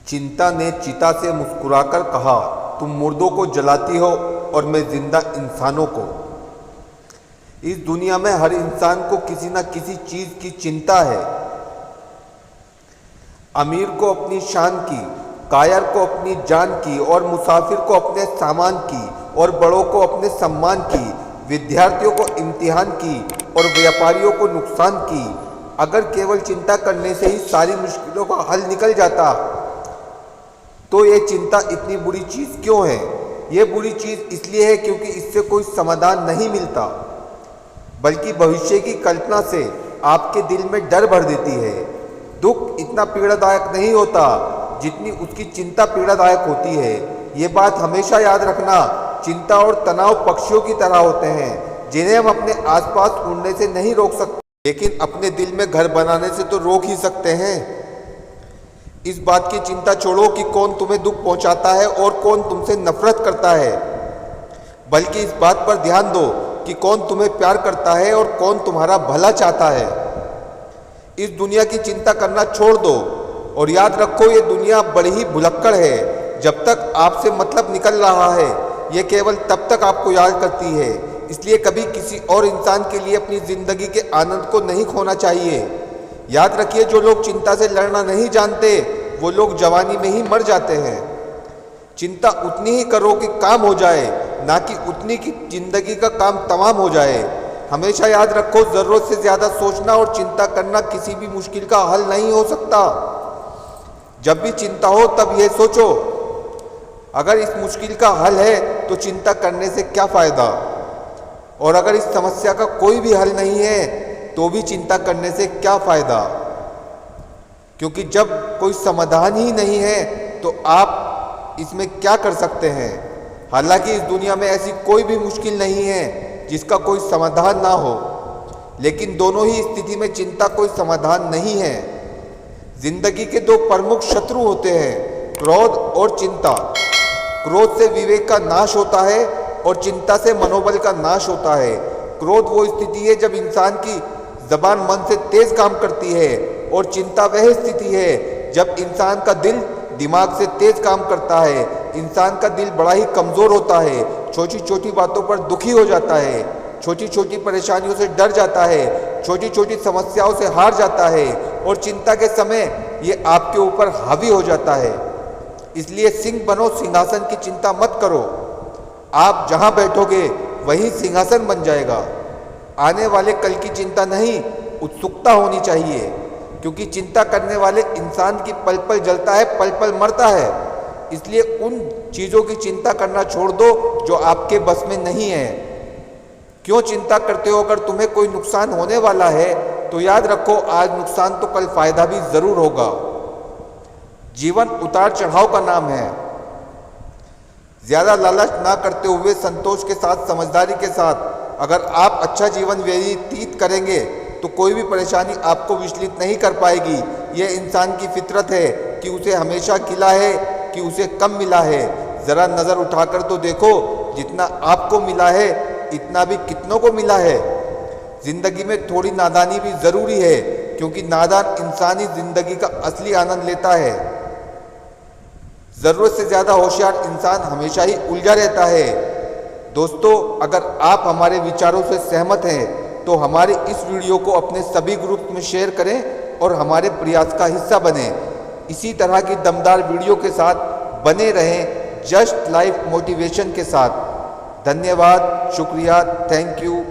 चिंता ने चिता से मुस्कुराकर कहा, तुम मुर्दों को जलाती हो और मैं जिंदा इंसानों को। इस दुनिया में हर इंसान को किसी न किसी चीज की चिंता है। अमीर को अपनी शान की, कायर को अपनी जान की, और मुसाफिर को अपने सामान की, और बड़ों को अपने सम्मान की, विद्यार्थियों को इम्तिहान की, और व्यापारियों को नुकसान की। अगर केवल चिंता करने से ही सारी मुश्किलों का हल निकल जाता तो ये चिंता इतनी बुरी चीज़ क्यों है? ये बुरी चीज़ इसलिए है क्योंकि इससे कोई समाधान नहीं मिलता, बल्कि भविष्य की कल्पना से आपके दिल में डर भर देती है। दुख इतना पीड़ादायक नहीं होता जितनी उसकी चिंता पीड़ादायक होती है। ये बात हमेशा याद रखना। चिंता और तनाव पक्षियों की तरह होते हैं जिन्हें हम अपने आसपास उड़ने से नहीं रोक सकते, लेकिन अपने दिल में घर बनाने से तो रोक ही सकते हैं। इस बात की चिंता छोड़ो कि कौन तुम्हें दुख पहुंचाता है और कौन तुमसे नफरत करता है, बल्कि इस बात पर ध्यान दो कि कौन तुम्हें प्यार करता है और कौन तुम्हारा भला चाहता है। इस दुनिया की चिंता करना छोड़ दो और याद रखो, ये दुनिया बड़ी ही भुलक्कड़ है। जब तक आपसे मतलब निकल रहा है, ये केवल तब तक आपको याद करती है। इसलिए कभी किसी और इंसान के लिए अपनी जिंदगी के आनंद को नहीं खोना चाहिए। याद रखिए, जो लोग चिंता से लड़ना नहीं जानते वो लोग जवानी में ही मर जाते हैं। चिंता उतनी ही करो कि काम हो जाए, ना कि उतनी कि जिंदगी का काम तमाम हो जाए। हमेशा याद रखो, जरूरत से ज्यादा सोचना और चिंता करना किसी भी मुश्किल का हल नहीं हो सकता। जब भी चिंता हो तब यह सोचो, अगर इस मुश्किल का हल है तो चिंता करने से क्या फायदा, और अगर इस समस्या का कोई भी हल नहीं है तो भी चिंता करने से क्या फायदा। क्योंकि जब कोई समाधान ही नहीं है तो आप इसमें क्या कर सकते हैं। हालांकि इस दुनिया में ऐसी कोई भी मुश्किल नहीं है जिसका कोई समाधान ना हो, लेकिन दोनों ही स्थिति में चिंता कोई समाधान नहीं है। जिंदगी के दो प्रमुख शत्रु होते हैं, क्रोध और चिंता। क्रोध से विवेक का नाश होता है और चिंता से मनोबल का नाश होता है। क्रोध वो स्थिति है जब इंसान की जबान मन से तेज काम करती है, और चिंता वह स्थिति है जब इंसान का दिल दिमाग से तेज काम करता है। इंसान का दिल बड़ा ही कमज़ोर होता है, छोटी छोटी बातों पर दुखी हो जाता है, छोटी छोटी परेशानियों से डर जाता है, छोटी छोटी समस्याओं से हार जाता है, और चिंता के समय ये आपके ऊपर हावी हो जाता है। इसलिए सिंह बनो, सिंहासन की चिंता मत करो। आप जहां बैठोगे वही सिंहासन बन जाएगा। आने वाले कल की चिंता नहीं, उत्सुकता होनी चाहिए, क्योंकि चिंता करने वाले इंसान की पल पल जलता है, पल पल मरता है। इसलिए उन चीज़ों की चिंता करना छोड़ दो जो आपके बस में नहीं है। क्यों चिंता करते हो? अगर तुम्हें कोई नुकसान होने वाला है तो याद रखो, आज नुकसान तो कल फायदा भी जरूर होगा। जीवन उतार चढ़ाव का नाम है। ज्यादा लालच ना करते हुए संतोष के साथ, समझदारी के साथ अगर आप अच्छा जीवन व्यतीत करेंगे तो कोई भी परेशानी आपको विचलित नहीं कर पाएगी। यह इंसान की फितरत है कि उसे हमेशा खिला है कि उसे कम मिला है। जरा नज़र उठाकर तो देखो, जितना आपको मिला है इतना भी कितनों को मिला है। जिंदगी में थोड़ी नादानी भी जरूरी है, क्योंकि नादान इंसान ही जिंदगी का असली आनंद लेता है। जरूरत से ज्यादा होशियार इंसान हमेशा ही उलझा रहता है। दोस्तों, अगर आप हमारे विचारों से सहमत हैं तो हमारे इस वीडियो को अपने सभी ग्रुप में शेयर करें और हमारे प्रयास का हिस्सा बनें। इसी तरह की दमदार वीडियो के साथ बने रहें, जस्ट लाइफ मोटिवेशन के साथ। धन्यवाद, शुक्रिया, थैंक यू।